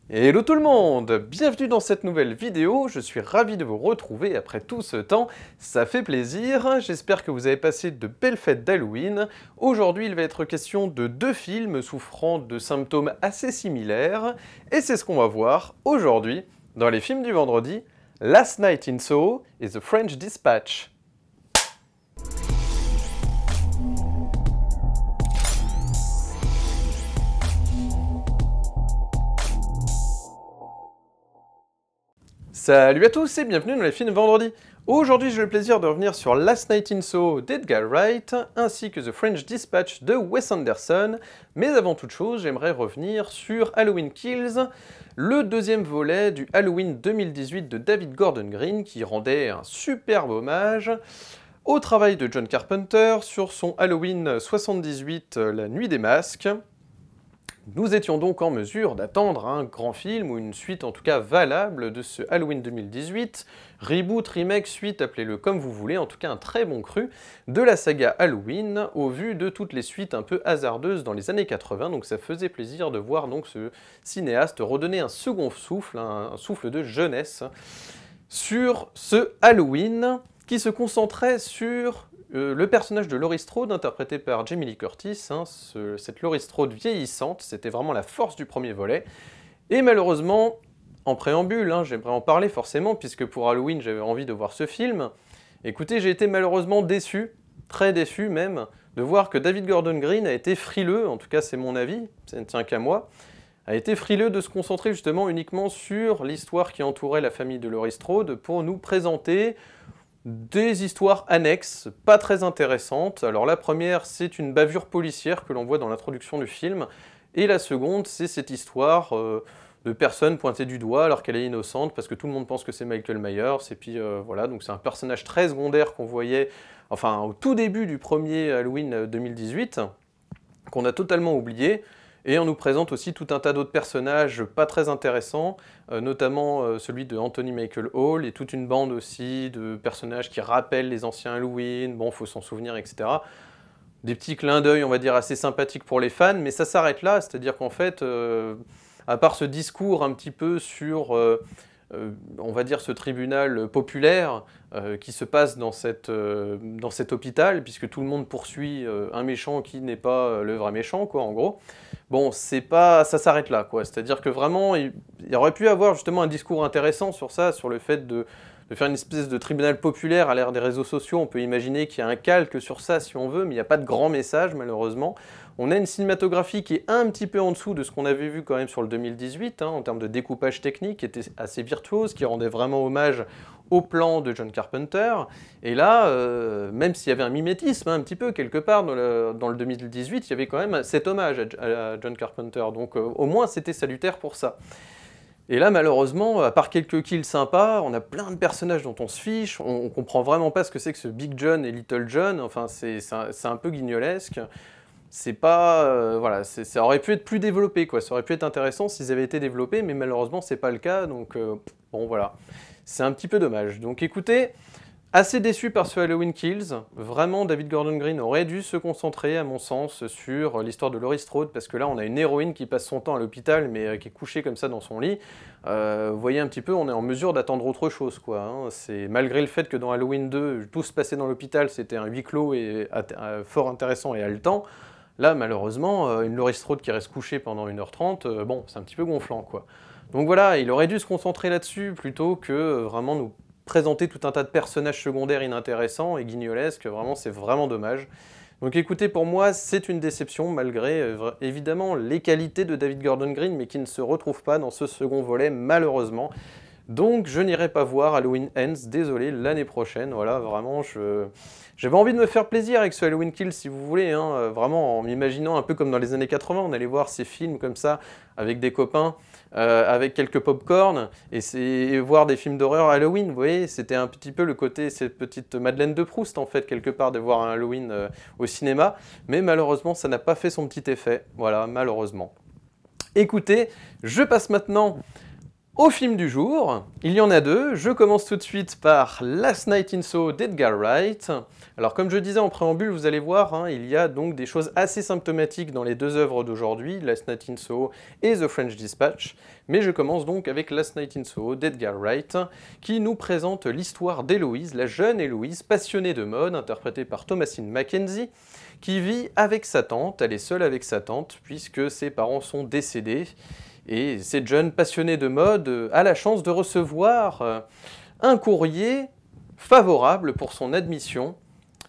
Hello tout le monde! Bienvenue dans cette nouvelle vidéo, je suis ravi de vous retrouver après tout ce temps, ça fait plaisir, j'espère que vous avez passé de belles fêtes d'Halloween. Aujourd'hui il va être question de deux films souffrant de symptômes assez similaires, et c'est ce qu'on va voir aujourd'hui dans les films du vendredi, Last Night in Soho et The French Dispatch. Salut à tous et bienvenue dans les films vendredi. Aujourd'hui j'ai le plaisir de revenir sur Last Night in Soho d'Edgar Wright ainsi que The French Dispatch de Wes Anderson, mais avant toute chose j'aimerais revenir sur Halloween Kills, le deuxième volet du Halloween 2018 de David Gordon Green qui rendait un superbe hommage au travail de John Carpenter sur son Halloween 78 La Nuit des Masques. Nous étions donc en mesure d'attendre un grand film, ou une suite en tout cas valable de ce Halloween 2018, reboot, remake, suite, appelez-le comme vous voulez, en tout cas un très bon cru, de la saga Halloween, au vu de toutes les suites un peu hasardeuses dans les années 80, donc ça faisait plaisir de voir donc ce cinéaste redonner un second souffle, un souffle de jeunesse, sur ce Halloween, qui se concentrait sur le personnage de Laurie Strode, interprété par Jamie Lee Curtis, cette Laurie Strode vieillissante, c'était vraiment la force du premier volet. Et malheureusement, en préambule, j'aimerais en parler forcément, puisque pour Halloween j'avais envie de voir ce film. Écoutez, j'ai été malheureusement déçu, très déçu même, de voir que David Gordon Green a été frileux, en tout cas c'est mon avis, ça ne tient qu'à moi, a été frileux de se concentrer justement uniquement sur l'histoire qui entourait la famille de Laurie Strode pour nous présenter des histoires annexes, pas très intéressantes. Alors la première, c'est une bavure policière que l'on voit dans l'introduction du film, et la seconde, c'est cette histoire de personne pointée du doigt alors qu'elle est innocente, parce que tout le monde pense que c'est Michael Myers, et puis voilà, donc c'est un personnage très secondaire qu'on voyait, enfin au tout début du premier Halloween 2018, qu'on a totalement oublié. Et on nous présente aussi tout un tas d'autres personnages pas très intéressants, notamment celui de Anthony Michael Hall, et toute une bande aussi de personnages qui rappellent les anciens Halloween, bon, faut s'en souvenir, etc. Des petits clins d'œil, on va dire, assez sympathiques pour les fans, mais ça s'arrête là, c'est-à-dire qu'en fait, à part ce discours un petit peu sur, on va dire, ce tribunal populaire qui se passe dans cet hôpital, puisque tout le monde poursuit un méchant qui n'est pas le vrai méchant, quoi, en gros. Bon, c'est pas, ça s'arrête là, quoi. C'est-à-dire que vraiment, il aurait pu avoir justement un discours intéressant sur ça, sur le fait de faire une espèce de tribunal populaire à l'ère des réseaux sociaux. On peut imaginer qu'il y a un calque sur ça si on veut, mais il n'y a pas de grand message, malheureusement. On a une cinématographie qui est un petit peu en dessous de ce qu'on avait vu quand même sur le 2018, en termes de découpage technique, qui était assez virtuose, qui rendait vraiment hommage au plan de John Carpenter. Et là, même s'il y avait un mimétisme un petit peu quelque part dans le 2018, il y avait quand même cet hommage à John Carpenter. Donc au moins c'était salutaire pour ça. Et là, malheureusement, à part quelques kills sympas, on a plein de personnages dont on se fiche, on comprend vraiment pas ce que c'est que ce Big John et Little John, enfin c'est un peu guignolesque. C'est pas... voilà, ça aurait pu être plus développé, quoi. Ça aurait pu être intéressant s'ils avaient été développés, mais malheureusement c'est pas le cas, donc bon voilà. C'est un petit peu dommage. Donc écoutez, assez déçu par ce Halloween Kills. Vraiment, David Gordon Green aurait dû se concentrer, à mon sens, sur l'histoire de Laurie Strode, parce que là, on a une héroïne qui passe son temps à l'hôpital, mais qui est couchée comme ça dans son lit. Vous voyez un petit peu, on est en mesure d'attendre autre chose, quoi. C'est malgré le fait que dans Halloween 2, tout se passait dans l'hôpital, c'était un huis clos et fort intéressant et haletant. Là, malheureusement, une Laurie Strode qui reste couchée pendant 1h30, bon, c'est un petit peu gonflant, quoi. Donc voilà, il aurait dû se concentrer là-dessus plutôt que vraiment nous présenter tout un tas de personnages secondaires inintéressants et guignolesques, vraiment c'est vraiment dommage. Donc écoutez, pour moi c'est une déception malgré évidemment les qualités de David Gordon Green, mais qui ne se retrouvent pas dans ce second volet malheureusement. Donc je n'irai pas voir Halloween Ends, désolé, l'année prochaine, voilà, vraiment, j'avais envie de me faire plaisir avec ce Halloween Kills, si vous voulez, vraiment en m'imaginant un peu comme dans les années 80, on allait voir ces films comme ça, avec des copains, avec quelques pop-corn, et voir des films d'horreur Halloween, vous voyez, c'était un petit peu le côté, cette petite Madeleine de Proust, en fait, quelque part, de voir un Halloween au cinéma, mais malheureusement, ça n'a pas fait son petit effet, voilà, malheureusement. Écoutez, je passe maintenant Au film du jour, il y en a deux. Je commence tout de suite par Last Night in Soho d'Edgar Wright. Alors comme je disais en préambule, vous allez voir, hein, il y a donc des choses assez symptomatiques dans les deux œuvres d'aujourd'hui, Last Night in Soho et The French Dispatch. Mais je commence donc avec Last Night in Soho d'Edgar Wright, qui nous présente l'histoire d'Héloïse, la jeune Héloïse, passionnée de mode, interprétée par Thomasine McKenzie, qui vit avec sa tante. Elle est seule avec sa tante, puisque ses parents sont décédés. Et cette jeune passionnée de mode a la chance de recevoir un courrier favorable pour son admission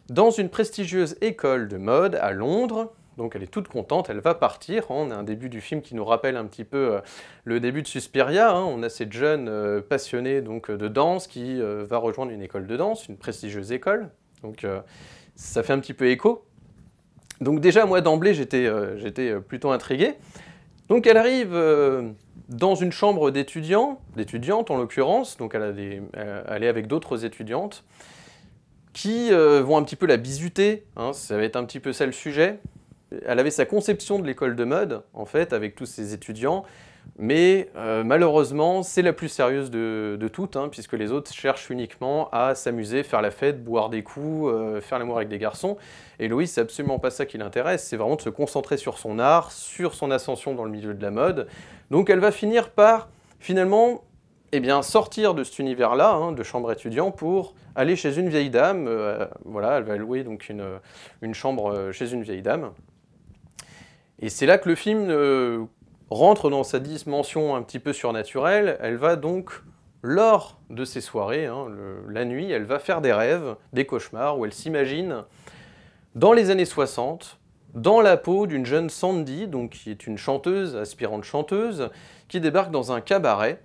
dans une prestigieuse école de mode à Londres. Donc elle est toute contente, elle va partir. On a un début du film qui nous rappelle un petit peu le début de Suspiria. On a cette jeune passionnée donc, de danse qui va rejoindre une école de danse, une prestigieuse école. Donc ça fait un petit peu écho. Donc déjà, moi d'emblée, j'étais plutôt intrigué. Donc elle arrive dans une chambre d'étudiantes en l'occurrence, donc elle est avec d'autres étudiantes, qui vont un petit peu la bisuter, hein, ça va être un petit peu ça le sujet. Elle avait sa conception de l'école de mode, en fait, avec tous ses étudiants, mais malheureusement, c'est la plus sérieuse de toutes, hein, puisque les autres cherchent uniquement à s'amuser, faire la fête, boire des coups, faire l'amour avec des garçons. Et Héloïse, c'est absolument pas ça qui l'intéresse, c'est vraiment de se concentrer sur son art, sur son ascension dans le milieu de la mode. Donc elle va finir par, finalement, eh bien, sortir de cet univers-là, hein, de chambre étudiant, pour aller chez une vieille dame. Voilà, elle va louer donc une chambre chez une vieille dame. Et c'est là que le film rentre dans sa dimension un petit peu surnaturelle. Elle va donc, lors de ces soirées, hein, la nuit, elle va faire des rêves, des cauchemars, où elle s'imagine, dans les années 60, dans la peau d'une jeune Sandy, donc, qui est une chanteuse, aspirante chanteuse, qui débarque dans un cabaret,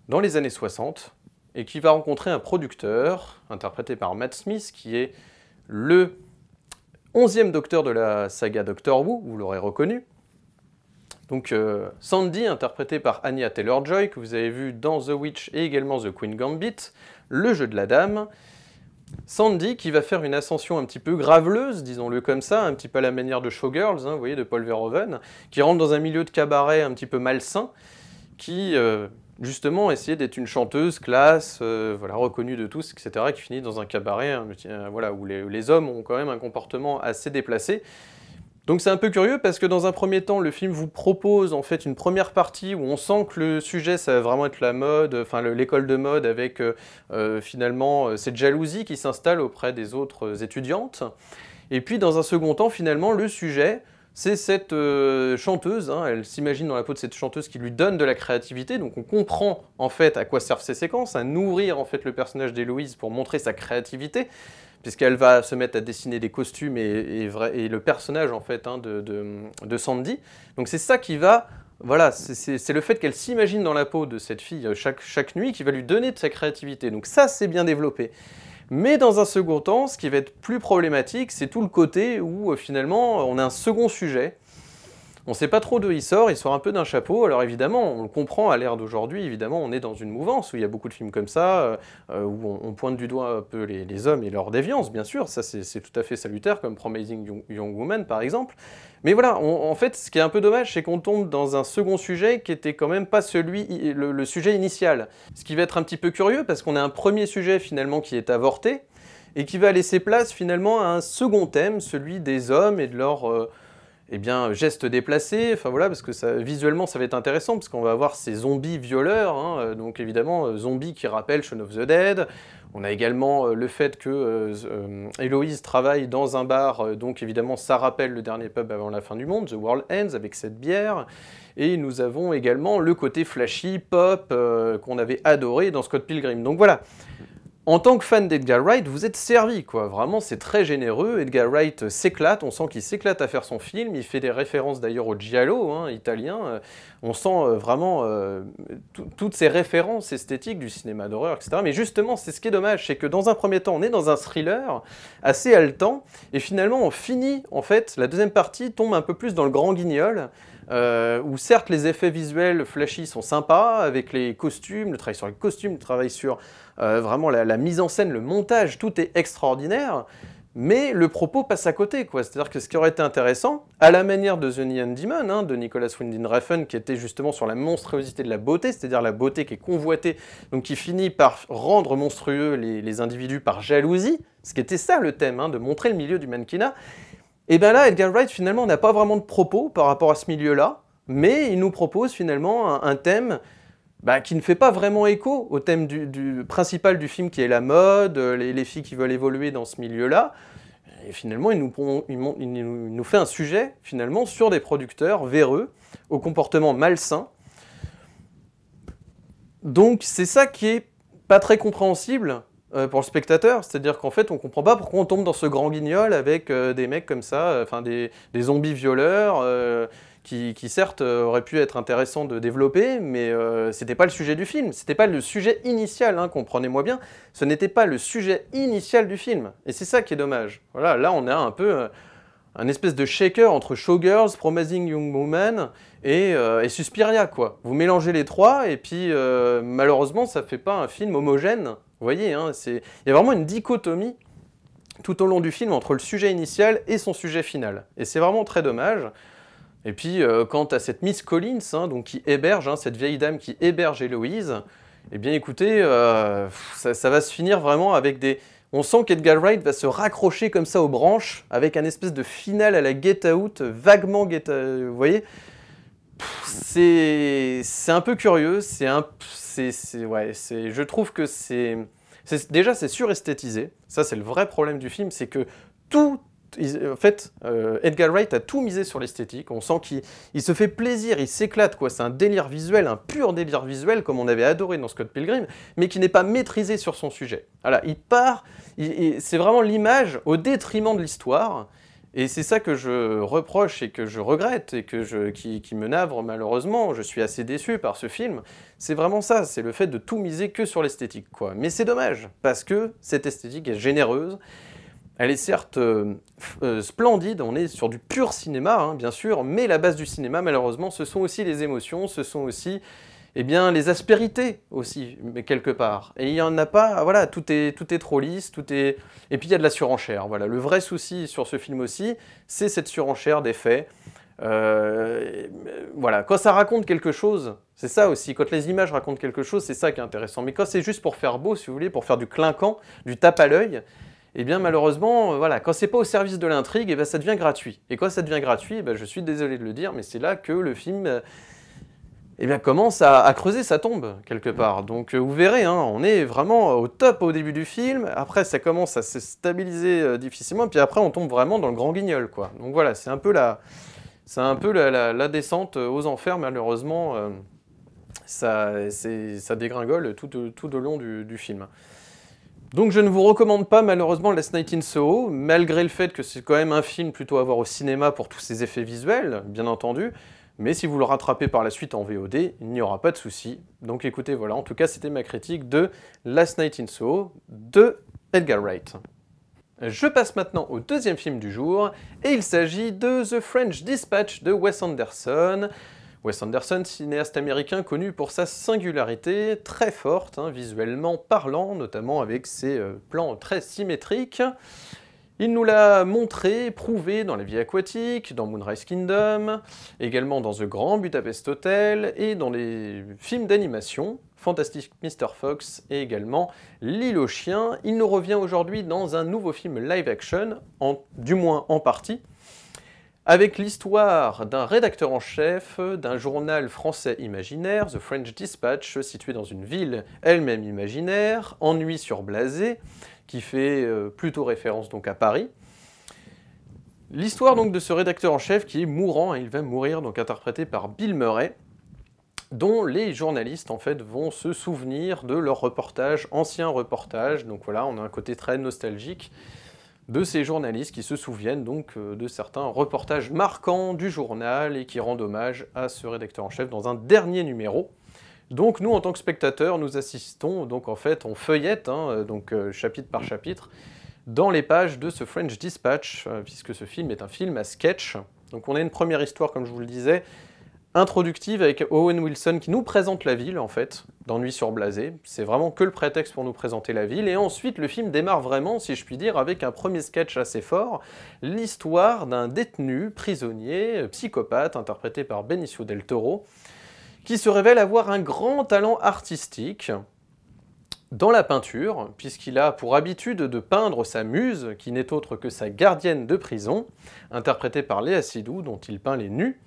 dans les années 60, et qui va rencontrer un producteur, interprété par Matt Smith, qui est le 11e docteur de la saga Doctor Who, vous l'aurez reconnu. Donc Sandy, interprétée par Anya Taylor-Joy, que vous avez vu dans The Witch et également The Queen Gambit, le jeu de la dame. Sandy qui va faire une ascension un petit peu graveleuse, disons-le comme ça, un petit peu à la manière de Showgirls, hein, vous voyez, de Paul Verhoeven, qui rentre dans un milieu de cabaret un petit peu malsain, qui justement essayait d'être une chanteuse classe, voilà, reconnue de tous, etc., qui finit dans un cabaret voilà, où les hommes ont quand même un comportement assez déplacé. Donc c'est un peu curieux parce que dans un premier temps, le film vous propose en fait une première partie où on sent que le sujet ça va vraiment être la mode, enfin l'école de mode avec finalement cette jalousie qui s'installe auprès des autres étudiantes. Et puis dans un second temps, finalement, le sujet, c'est cette chanteuse, hein, elle s'imagine dans la peau de cette chanteuse qui lui donne de la créativité, donc on comprend en fait à quoi servent ces séquences, à nourrir en fait le personnage d'Héloïse pour montrer sa créativité, puisqu'elle va se mettre à dessiner des costumes et le personnage en fait hein, de Sandy. Donc c'est ça qui va, voilà, c'est le fait qu'elle s'imagine dans la peau de cette fille chaque nuit qui va lui donner de sa créativité. Donc ça c'est bien développé. Mais dans un second temps, ce qui va être plus problématique, c'est tout le côté où finalement on a un second sujet. On ne sait pas trop d'où il sort un peu d'un chapeau. Alors évidemment, on le comprend à l'ère d'aujourd'hui, évidemment, on est dans une mouvance où il y a beaucoup de films comme ça, où on pointe du doigt un peu les hommes et leur déviance, bien sûr, ça c'est tout à fait salutaire, comme Promising Young Woman par exemple. Mais voilà, en fait, ce qui est un peu dommage, c'est qu'on tombe dans un second sujet qui était quand même pas le sujet initial. Ce qui va être un petit peu curieux, parce qu'on a un premier sujet finalement qui est avorté, et qui va laisser place finalement à un second thème, celui des hommes et de leur... eh bien, gestes déplacés, enfin voilà, parce que visuellement ça va être intéressant, parce qu'on va avoir ces zombies violeurs, hein, donc évidemment zombies qui rappellent Shaun of the Dead. On a également le fait que Héloïse travaille dans un bar, donc évidemment ça rappelle le dernier pub avant la fin du monde, The World Ends, avec cette bière. Et nous avons également le côté flashy, pop, qu'on avait adoré dans Scott Pilgrim. Donc voilà. En tant que fan d'Edgar Wright, vous êtes servi, quoi. Vraiment, c'est très généreux. Edgar Wright s'éclate, on sent qu'il s'éclate à faire son film. Il fait des références d'ailleurs au giallo, hein, italien. On sent vraiment toutes ces références esthétiques du cinéma d'horreur, etc. Mais justement, c'est ce qui est dommage, c'est que dans un premier temps, on est dans un thriller assez haletant, et finalement, on finit, en fait, la deuxième partie tombe un peu plus dans le grand guignol, où certes les effets visuels flashy sont sympas, avec les costumes, le travail sur les costumes, le travail sur vraiment la mise en scène, le montage, tout est extraordinaire, mais le propos passe à côté, quoi. C'est-à-dire que ce qui aurait été intéressant, à la manière de The Neon Demon, hein, de Nicolas Winding Refn, qui était justement sur la monstruosité de la beauté, c'est-à-dire la beauté qui est convoitée, donc qui finit par rendre monstrueux les individus par jalousie, ce qui était ça le thème, hein, de montrer le milieu du mannequinat. Et bien là, Edgar Wright, finalement, n'a pas vraiment de propos par rapport à ce milieu-là, mais il nous propose finalement un thème qui ne fait pas vraiment écho au thème principal du film qui est la mode, les filles qui veulent évoluer dans ce milieu-là. Et finalement, il nous fait un sujet finalement sur des producteurs véreux, au comportement malsain. Donc c'est ça qui est pas très compréhensible pour le spectateur, c'est-à-dire qu'en fait on comprend pas pourquoi on tombe dans ce grand guignol avec des mecs comme ça, enfin des zombies violeurs, qui certes auraient pu être intéressants de développer, mais c'était pas le sujet du film, c'était pas le sujet initial, hein, comprenez-moi bien, ce n'était pas le sujet initial du film, et c'est ça qui est dommage. Voilà, là on a un peu un espèce de shaker entre Showgirls, Promising Young Woman et Suspiria, quoi. Vous mélangez les trois, et puis malheureusement ça fait pas un film homogène, vous voyez, hein, il y a vraiment une dichotomie tout au long du film entre le sujet initial et son sujet final, et c'est vraiment très dommage. Et puis, quant à cette Miss Collins, hein, donc qui héberge, hein, cette vieille dame qui héberge Héloïse, eh bien écoutez, ça va se finir vraiment avec des... On sent qu'Edgar Wright va se raccrocher comme ça aux branches, avec un espèce de finale à la Get Out, vaguement Get Out, vous voyez. C'est un peu curieux, je trouve que déjà c'est suresthétisé, ça c'est le vrai problème du film, c'est que en fait, Edgar Wright a tout misé sur l'esthétique, on sent qu'il se fait plaisir, il s'éclate, quoi. C'est un délire visuel, un pur délire visuel, comme on avait adoré dans Scott Pilgrim, mais qui n'est pas maîtrisé sur son sujet. Voilà, c'est vraiment l'image au détriment de l'histoire, et c'est ça que je reproche et que je regrette, et qui me navre malheureusement, je suis assez déçu par ce film, c'est vraiment ça, c'est le fait de tout miser que sur l'esthétique, quoi. Mais c'est dommage, parce que cette esthétique est généreuse. Elle est certes splendide, on est sur du pur cinéma, hein, bien sûr, mais la base du cinéma, malheureusement, ce sont aussi les émotions, ce sont aussi les aspérités, aussi, mais quelque part. Et il n'y en a pas, voilà, tout est trop lisse, et puis il y a de la surenchère, voilà. Le vrai souci sur ce film aussi, c'est cette surenchère des faits. Voilà, quand ça raconte quelque chose, c'est ça aussi, quand les images racontent quelque chose, c'est ça qui est intéressant. Mais quand c'est juste pour faire beau, si vous voulez, pour faire du clinquant, du tape à l'œil, et bien malheureusement, voilà, quand c'est pas au service de l'intrigue, et ben ça devient gratuit. Et quand ça devient gratuit, ben je suis désolé de le dire, mais c'est là que le film commence à creuser sa tombe, quelque part. Donc vous verrez, hein, on est vraiment au top au début du film, après ça commence à se stabiliser difficilement, puis après on tombe vraiment dans le grand guignol, quoi. Donc voilà, c'est un peu la descente aux enfers, malheureusement, ça dégringole tout au long du film. Donc je ne vous recommande pas malheureusement Last Night in Soho, malgré le fait que c'est quand même un film plutôt à voir au cinéma pour tous ses effets visuels, bien entendu, mais si vous le rattrapez par la suite en VOD, il n'y aura pas de souci. Donc écoutez, voilà, en tout cas c'était ma critique de Last Night in Soho de Edgar Wright. Je passe maintenant au deuxième film du jour, et il s'agit de The French Dispatch de Wes Anderson. Wes Anderson, cinéaste américain connu pour sa singularité très forte, hein, visuellement parlant, notamment avec ses plans très symétriques. Il nous l'a montré, prouvé dans La Vie aquatique, dans Moonrise Kingdom, également dans The Grand Budapest Hotel et dans les films d'animation, Fantastic Mr. Fox et également L'île aux chiens. Il nous revient aujourd'hui dans un nouveau film live-action, du moins en partie, avec l'histoire d'un rédacteur en chef d'un journal français imaginaire, The French Dispatch, situé dans une ville elle-même imaginaire, Ennui-sur-Blasé, qui fait plutôt référence donc à Paris. L'histoire donc de ce rédacteur en chef qui est mourant, et il va mourir, donc interprété par Bill Murray, dont les journalistes en fait vont se souvenir de leurs reportages, anciens reportages, donc voilà, on a un côté très nostalgique de ces journalistes qui se souviennent donc de certains reportages marquants du journal et qui rendent hommage à ce rédacteur en chef dans un dernier numéro. Donc nous, en tant que spectateurs, nous assistons, donc en fait, on feuillette, hein, donc chapitre par chapitre, dans les pages de ce French Dispatch, puisque ce film est un film à sketch. Donc on a une première histoire, comme je vous le disais, introductive avec Owen Wilson qui nous présente la ville, en fait, dans Nuit sur Blasée. C'est vraiment que le prétexte pour nous présenter la ville. Et ensuite, le film démarre vraiment, si je puis dire, avec un premier sketch assez fort, l'histoire d'un détenu, prisonnier, psychopathe, interprété par Benicio del Toro, qui se révèle avoir un grand talent artistique dans la peinture, puisqu'il a pour habitude de peindre sa muse, qui n'est autre que sa gardienne de prison, interprétée par Léa Seydoux, dont il peint les nus.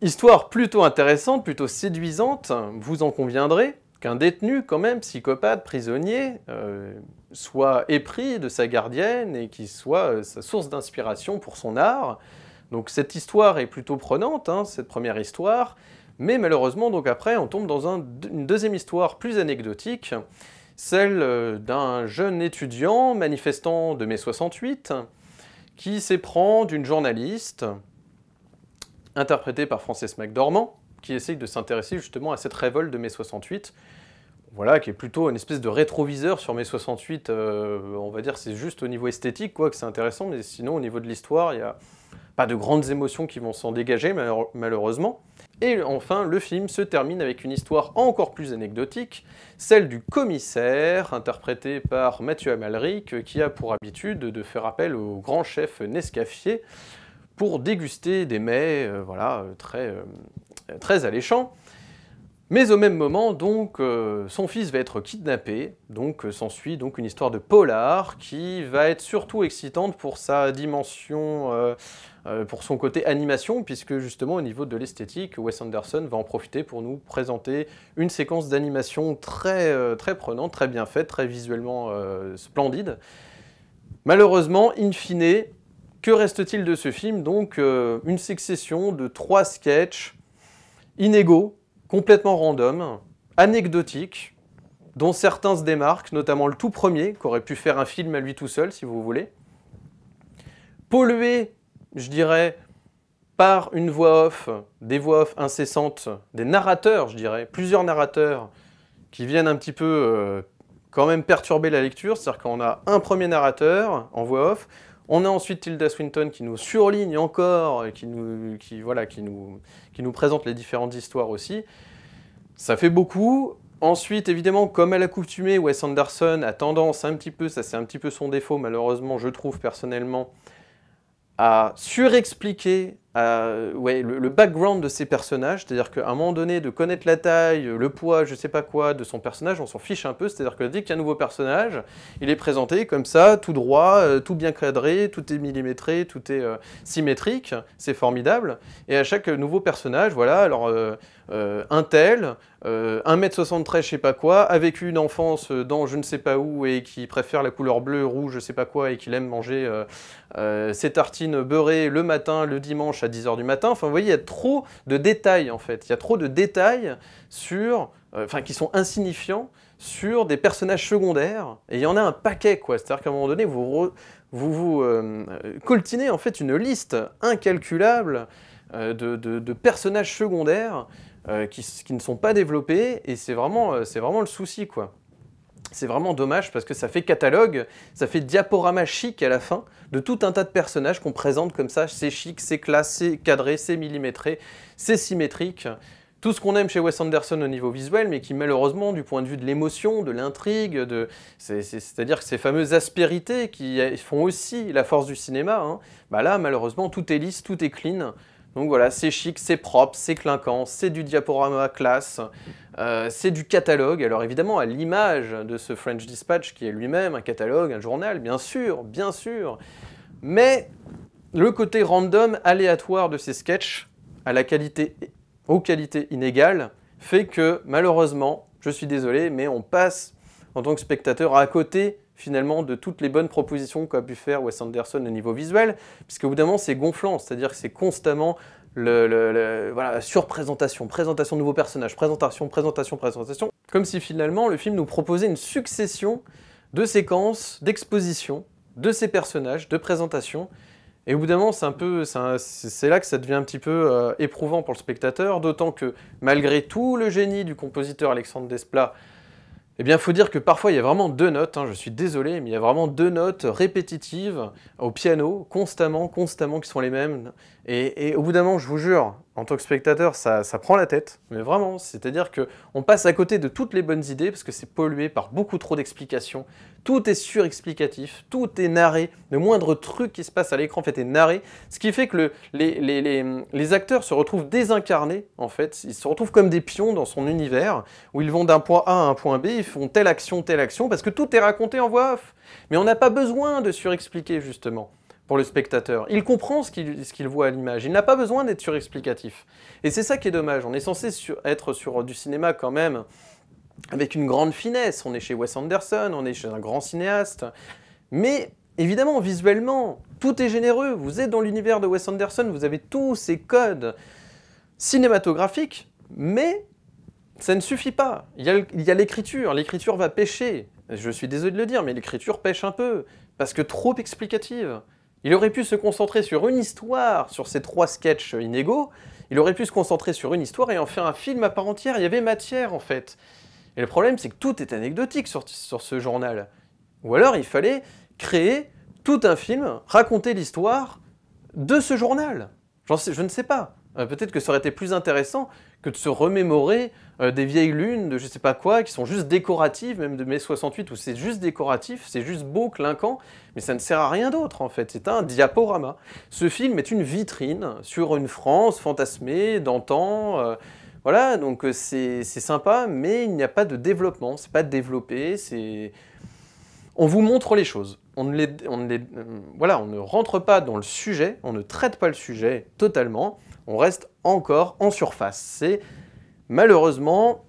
Histoire plutôt intéressante, plutôt séduisante, vous en conviendrez, qu'un détenu, quand même, psychopathe, prisonnier, soit épris de sa gardienne et qui soit sa source d'inspiration pour son art. Donc cette histoire est plutôt prenante, hein, cette première histoire, mais malheureusement, donc après, on tombe dans une deuxième histoire plus anecdotique, celle d'un jeune étudiant, manifestant de mai 68, qui s'éprend d'une journaliste, interprété par Frances McDormand, qui essaye de s'intéresser justement à cette révolte de mai 68, voilà, qui est plutôt une espèce de rétroviseur sur mai 68, on va dire c'est juste au niveau esthétique quoi, que c'est intéressant, mais sinon au niveau de l'histoire, il n'y a pas de grandes émotions qui vont s'en dégager malheureusement. Et enfin, le film se termine avec une histoire encore plus anecdotique, celle du commissaire, interprété par Mathieu Amalric, qui a pour habitude de faire appel au grand chef Nescaffier, pour déguster des mets voilà, très alléchants. Mais au même moment, donc, son fils va être kidnappé, donc s'ensuit donc une histoire de polar qui va être surtout excitante pour sa dimension, pour son côté animation, puisque justement au niveau de l'esthétique, Wes Anderson va en profiter pour nous présenter une séquence d'animation très prenante, très bien faite, très visuellement splendide. Malheureusement, in fine, que reste-t-il de ce film? Donc une succession de 3 sketchs inégaux, complètement random, anecdotiques, dont certains se démarquent, notamment le tout premier, qui aurait pu faire un film à lui tout seul, si vous voulez. Pollué, je dirais, par une voix off, des voix off incessantes, des narrateurs, je dirais, plusieurs narrateurs, qui viennent un petit peu quand même perturber la lecture, c'est-à-dire qu'on a un premier narrateur en voix off, on a ensuite Tilda Swinton qui nous surligne encore, et qui nous présente les différentes histoires aussi. Ça fait beaucoup. Ensuite, évidemment, comme à l'accoutumée, Wes Anderson a tendance un petit peu, ça c'est un petit peu son défaut malheureusement, je trouve personnellement, à surexpliquer le background de ses personnages, c'est-à-dire qu'à un moment donné, de connaître la taille, le poids, je sais pas quoi, de son personnage, on s'en fiche un peu, c'est-à-dire que dès qu'il y a un nouveau personnage, il est présenté comme ça, tout droit, tout bien cadré, tout est millimétré, tout est symétrique, c'est formidable, et à chaque nouveau personnage, voilà, alors un tel, 1m73 je sais pas quoi, avec une enfance dans je ne sais pas où et qui préfère la couleur bleue, rouge, je sais pas quoi, et qu'il aime manger ses tartines beurrées le matin, le dimanche à 10h du matin. Enfin, vous voyez, il y a trop de détails, en fait. Il y a trop de détails sur, qui sont insignifiants sur des personnages secondaires. Et il y en a un paquet, quoi. C'est-à-dire qu'à un moment donné, vous coltinez, en fait, une liste incalculable de personnages secondaires qui ne sont pas développés. Et c'est vraiment le souci, quoi. C'est vraiment dommage parce que ça fait catalogue, ça fait diaporama chic à la fin de tout un tas de personnages qu'on présente comme ça, c'est chic, c'est classe, c'est cadré, c'est millimétré, c'est symétrique. Tout ce qu'on aime chez Wes Anderson au niveau visuel, mais qui malheureusement, du point de vue de l'émotion, de l'intrigue, c'est-à-dire que ces fameuses aspérités qui font aussi la force du cinéma, hein, bah là malheureusement tout est lisse, tout est clean. Donc voilà, c'est chic, c'est propre, c'est clinquant, c'est du diaporama classe, c'est du catalogue. Alors évidemment, à l'image de ce French Dispatch, qui est lui-même un catalogue, un journal, bien sûr, mais le côté random, aléatoire de ces sketchs, aux qualités inégales, fait que malheureusement, je suis désolé, mais on passe en tant que spectateur à côté finalement de toutes les bonnes propositions qu'a pu faire Wes Anderson au niveau visuel, puisqu'au bout d'un moment c'est gonflant, c'est-à-dire que c'est constamment voilà, surprésentation, présentation de nouveaux personnages, présentation, comme si finalement le film nous proposait une succession de séquences, d'expositions, de ces personnages, de présentations, et au bout d'un moment c'est là que ça devient un petit peu éprouvant pour le spectateur, d'autant que malgré tout le génie du compositeur Alexandre Desplat, eh bien, il faut dire que parfois, il y a vraiment 2 notes, hein, je suis désolé, mais il y a vraiment 2 notes répétitives au piano, constamment, qui sont les mêmes. Et au bout d'un moment, je vous jure, En tant que spectateur, ça prend la tête, mais vraiment, c'est-à-dire qu'on passe à côté de toutes les bonnes idées parce que c'est pollué par beaucoup trop d'explications. Tout est surexplicatif, tout est narré, le moindre truc qui se passe à l'écran en fait est narré, ce qui fait que les acteurs se retrouvent désincarnés, en fait, ils se retrouvent comme des pions dans son univers, où ils vont d'un point A à un point B, ils font telle action, parce que tout est raconté en voix off. Mais on n'a pas besoin de surexpliquer, justement. Pour le spectateur. Il comprend ce qu'il voit à l'image. Il n'a pas besoin d'être surexplicatif. Et c'est ça qui est dommage. On est censé être sur du cinéma quand même avec une grande finesse. On est chez Wes Anderson, on est chez un grand cinéaste. Mais évidemment, visuellement, tout est généreux. Vous êtes dans l'univers de Wes Anderson, vous avez tous ces codes cinématographiques, mais ça ne suffit pas. Il y a l'écriture. L'écriture va pêcher. Je suis désolé de le dire, mais l'écriture pêche un peu. Parce que trop explicative. Il aurait pu se concentrer sur une histoire, sur ces 3 sketchs inégaux, il aurait pu se concentrer sur une histoire et en faire un film à part entière, il y avait matière en fait. Et le problème c'est que tout est anecdotique sur ce journal. Ou alors il fallait créer tout un film, raconter l'histoire de ce journal. Je ne sais pas. Peut-être que ça aurait été plus intéressant que de se remémorer des vieilles lunes de je sais pas quoi, qui sont juste décoratives, même de mai 68, où c'est juste décoratif, c'est juste beau, clinquant, mais ça ne sert à rien d'autre en fait, c'est un diaporama. Ce film est une vitrine sur une France fantasmée d'antan, voilà, donc c'est sympa, mais il n'y a pas de développement, c'est pas développé, c'est... On vous montre les choses, voilà, on ne rentre pas dans le sujet, on ne traite pas le sujet totalement, on reste encore en surface. C'est malheureusement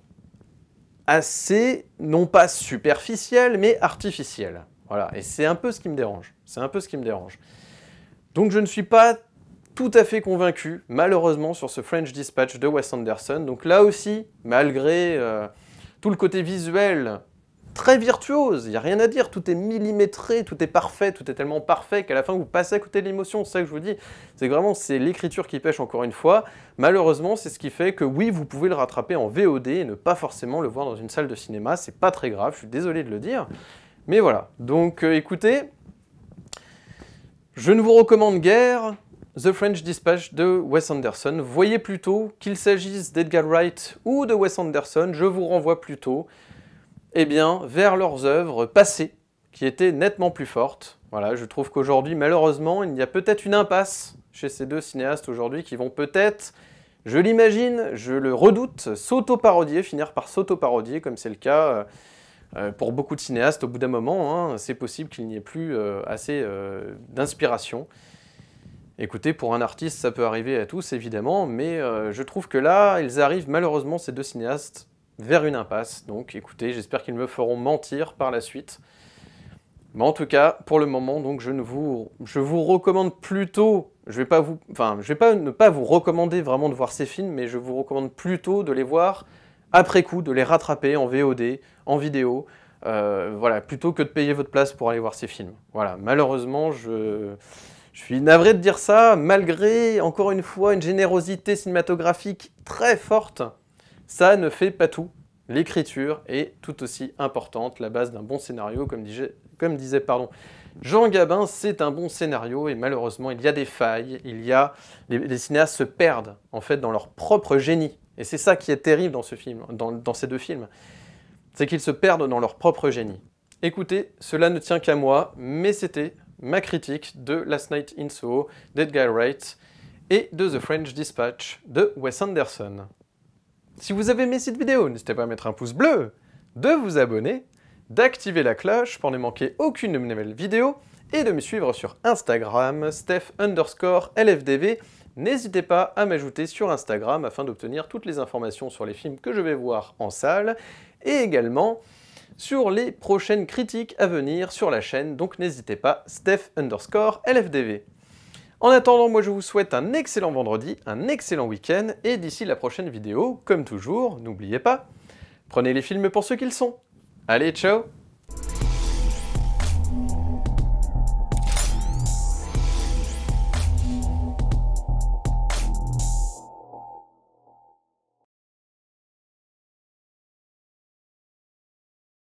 assez, non pas superficiel, mais artificiel. Voilà, et c'est un peu ce qui me dérange. C'est un peu ce qui me dérange. Donc je ne suis pas tout à fait convaincu, malheureusement, sur ce French Dispatch de Wes Anderson. Donc là aussi, malgré tout le côté visuel très virtuose, il n'y a rien à dire, tout est millimétré, tout est parfait, tout est tellement parfait qu'à la fin vous passez à côté de l'émotion, c'est ça que je vous dis. C'est vraiment, c'est l'écriture qui pêche encore une fois. Malheureusement, c'est ce qui fait que oui, vous pouvez le rattraper en VOD et ne pas forcément le voir dans une salle de cinéma, c'est pas très grave, je suis désolé de le dire. Mais voilà, donc écoutez, je ne vous recommande guère The French Dispatch de Wes Anderson. Voyez plutôt qu'il s'agisse d'Edgar Wright ou de Wes Anderson, je vous renvoie plutôt vers leurs œuvres passées, qui étaient nettement plus fortes. Voilà, je trouve qu'aujourd'hui, malheureusement, il y a peut-être une impasse chez ces deux cinéastes aujourd'hui qui vont peut-être, je l'imagine, je le redoute, s'auto-parodier, finir par s'auto-parodier, comme c'est le cas pour beaucoup de cinéastes au bout d'un moment. Hein, c'est possible qu'il n'y ait plus assez d'inspiration. Écoutez, pour un artiste, ça peut arriver à tous, évidemment, mais je trouve que là, ils arrivent, malheureusement, ces deux cinéastes, vers une impasse. Donc écoutez, j'espère qu'ils me feront mentir par la suite. Mais en tout cas, pour le moment, donc je vous recommande plutôt, je vais pas ne pas vous recommander vraiment de voir ces films, mais je vous recommande plutôt de les voir après coup, de les rattraper en VOD, en vidéo, voilà, plutôt que de payer votre place pour aller voir ces films. Voilà, malheureusement, je suis navré de dire ça, malgré, encore une fois, une générosité cinématographique très forte. Ça ne fait pas tout. L'écriture est tout aussi importante, la base d'un bon scénario, comme disait Jean Gabin, c'est un bon scénario et malheureusement il y a des failles, les cinéastes se perdent en fait dans leur propre génie. Et c'est ça qui est terrible dans ce film, dans ces deux films, c'est qu'ils se perdent dans leur propre génie. Écoutez, cela ne tient qu'à moi, mais c'était ma critique de Last Night in Soho d'Edgar Wright et de The French Dispatch de Wes Anderson. Si vous avez aimé cette vidéo, n'hésitez pas à mettre un pouce bleu, de vous abonner, d'activer la cloche pour ne manquer aucune de mes nouvelles vidéos et de me suivre sur Instagram, Steph_LFDV. N'hésitez pas à m'ajouter sur Instagram afin d'obtenir toutes les informations sur les films que je vais voir en salle et également sur les prochaines critiques à venir sur la chaîne, donc n'hésitez pas, Steph_LFDV. En attendant, moi je vous souhaite un excellent vendredi, un excellent week-end, et d'ici la prochaine vidéo, comme toujours, n'oubliez pas, prenez les films pour ce qu'ils sont. Allez, ciao!